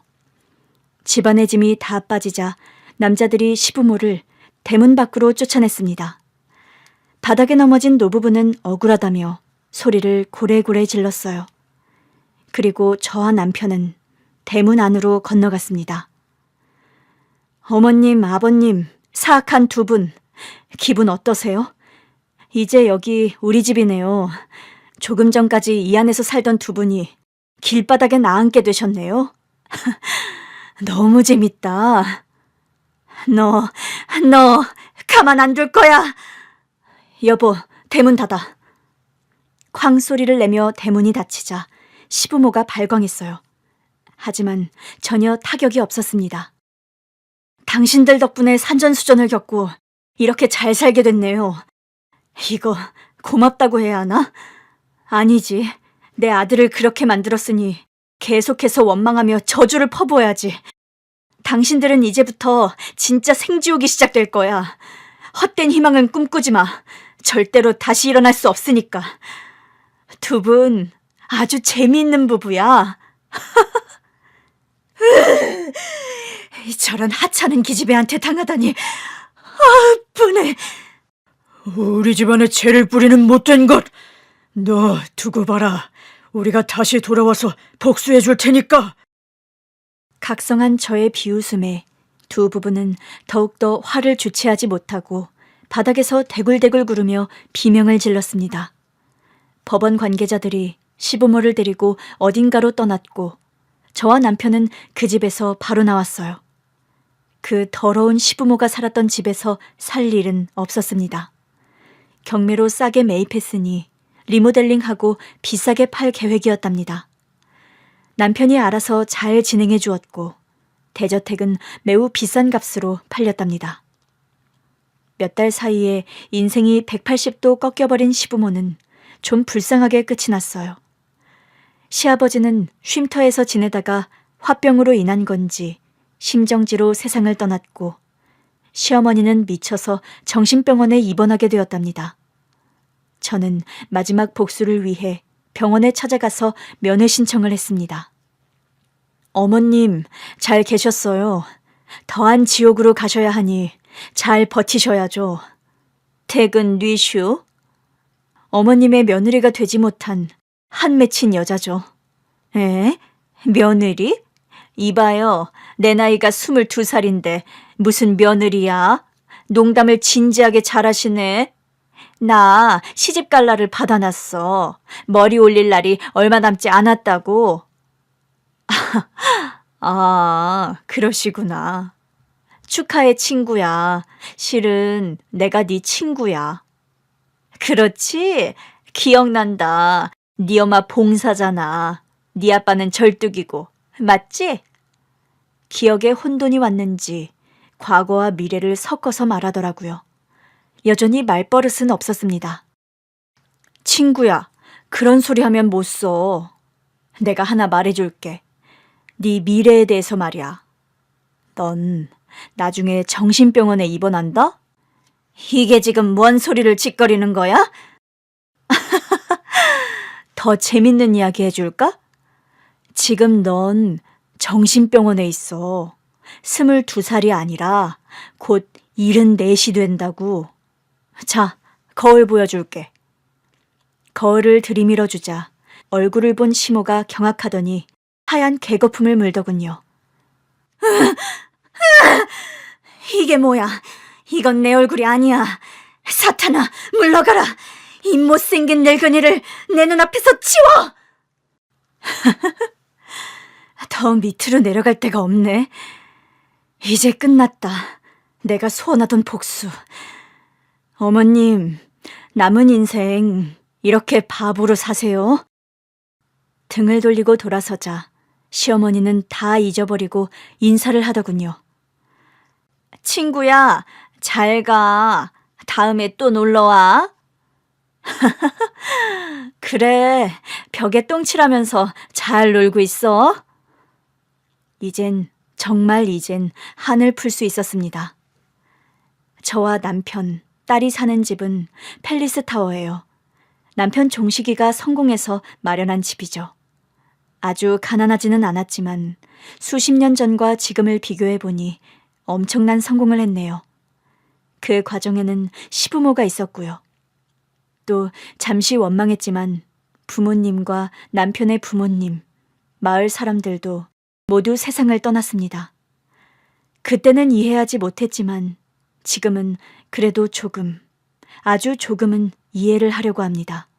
집안의 짐이 다 빠지자 남자들이 시부모를 대문 밖으로 쫓아냈습니다. 바닥에 넘어진 노부부는 억울하다며 소리를 고래고래 질렀어요. 그리고 저와 남편은 대문 안으로 건너갔습니다. 어머님, 아버님, 사악한 두 분, 기분 어떠세요? 이제 여기 우리 집이네요. 조금 전까지 이 안에서 살던 두 분이 길바닥에 나앉게 되셨네요. 너무 재밌다. 너 가만 안 둘 거야. 여보, 대문 닫아. 쾅 소리를 내며 대문이 닫히자 시부모가 발광했어요. 하지만 전혀 타격이 없었습니다. 당신들 덕분에 산전수전을 겪고 이렇게 잘 살게 됐네요. 이거 고맙다고 해야 하나? 아니지. 내 아들을 그렇게 만들었으니 계속해서 원망하며 저주를 퍼부어야지. 당신들은 이제부터 진짜 생지옥이 시작될 거야. 헛된 희망은 꿈꾸지 마. 절대로 다시 일어날 수 없으니까. 두 분 아주 재미있는 부부야. 저런 하찮은 기집애한테 당하다니. 분해. 우리 집안에 죄를 뿌리는 못된 것. 너 두고 봐라. 우리가 다시 돌아와서 복수해 줄 테니까. 각성한 저의 비웃음에 두 부부는 더욱더 화를 주체하지 못하고 바닥에서 대굴대굴 구르며 비명을 질렀습니다. 법원 관계자들이 시부모를 데리고 어딘가로 떠났고 저와 남편은 그 집에서 바로 나왔어요. 그 더러운 시부모가 살았던 집에서 살 일은 없었습니다. 경매로 싸게 매입했으니 리모델링하고 비싸게 팔 계획이었답니다. 남편이 알아서 잘 진행해 주었고 대저택은 매우 비싼 값으로 팔렸답니다. 몇 달 사이에 인생이 180도 꺾여버린 시부모는 좀 불쌍하게 끝이 났어요. 시아버지는 쉼터에서 지내다가 화병으로 인한 건지 심정지로 세상을 떠났고 시어머니는 미쳐서 정신병원에 입원하게 되었답니다. 저는 마지막 복수를 위해 병원에 찾아가서 면회 신청을 했습니다. 어머님, 잘 계셨어요. 더한 지옥으로 가셔야 하니 잘 버티셔야죠. 퇴근 뉘슈. 어머님의 며느리가 되지 못한 한 맺힌 여자죠. 에? 며느리? 이봐요. 내 나이가 22살인데 무슨 며느리야? 농담을 진지하게 잘하시네. 나 시집 갈 날을 받아놨어. 머리 올릴 날이 얼마 남지 않았다고. 아, 그러시구나. 축하해, 친구야. 실은 내가 네 친구야. 그렇지? 기억난다. 네 엄마 봉사잖아. 네 아빠는 절뚝이고. 맞지? 기억에 혼돈이 왔는지 과거와 미래를 섞어서 말하더라고요. 여전히 말버릇은 없었습니다. 친구야, 그런 소리 하면 못 써. 내가 하나 말해줄게. 네 미래에 대해서 말이야. 넌 나중에 정신병원에 입원한다? 이게 지금 뭔 소리를 짓거리는 거야? 더 재밌는 이야기 해줄까? 지금 넌 정신병원에 있어. 22살이 아니라 곧 74이 된다고. 자, 거울 보여줄게. 거울을 들이밀어주자 얼굴을 본 시모가 경악하더니 하얀 개거품을 물더군요. 이게 뭐야? 이건 내 얼굴이 아니야. 사탄아, 물러가라. 이 못생긴 늙은이를 내 눈앞에서 치워! 더 밑으로 내려갈 데가 없네. 이제 끝났다. 내가 소원하던 복수. 어머님, 남은 인생 이렇게 바보로 사세요? 등을 돌리고 돌아서자 시어머니는 다 잊어버리고 인사를 하더군요. 친구야, 잘 가. 다음에 또 놀러와. 그래, 벽에 똥칠하면서 잘 놀고 있어. 정말 이젠 한을 풀 수 있었습니다. 저와 남편, 딸이 사는 집은 팰리스 타워예요. 남편 종식이가 성공해서 마련한 집이죠. 아주 가난하지는 않았지만 수십 년 전과 지금을 비교해보니 엄청난 성공을 했네요. 그 과정에는 시부모가 있었고요. 또 잠시 원망했지만 부모님과 남편의 부모님, 마을 사람들도 모두 세상을 떠났습니다. 그때는 이해하지 못했지만 지금은 그래도 조금, 아주 조금은 이해를 하려고 합니다.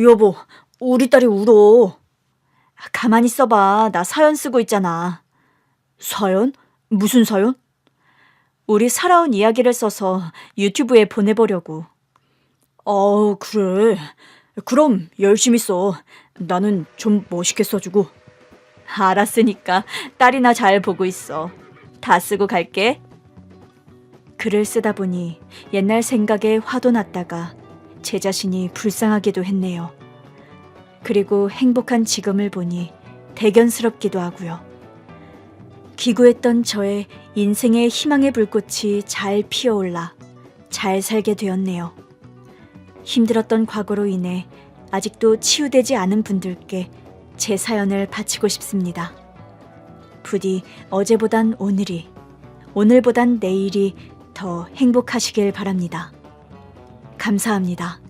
여보, 우리 딸이 울어. 가만히 있어봐. 나 사연 쓰고 있잖아. 사연? 무슨 사연? 우리 살아온 이야기를 써서 유튜브에 보내보려고. 그래. 그럼 열심히 써. 나는 좀 멋있게 써주고. 알았으니까 딸이나 잘 보고 있어. 다 쓰고 갈게. 글을 쓰다 보니 옛날 생각에 화도 났다가 제 자신이 불쌍하기도 했네요. 그리고 행복한 지금을 보니 대견스럽기도 하고요. 기구했던 저의 인생의 희망의 불꽃이 잘 피어올라 잘 살게 되었네요. 힘들었던 과거로 인해 아직도 치유되지 않은 분들께 제 사연을 바치고 싶습니다. 부디 어제보단 오늘이, 오늘보단 내일이 더 행복하시길 바랍니다. 감사합니다.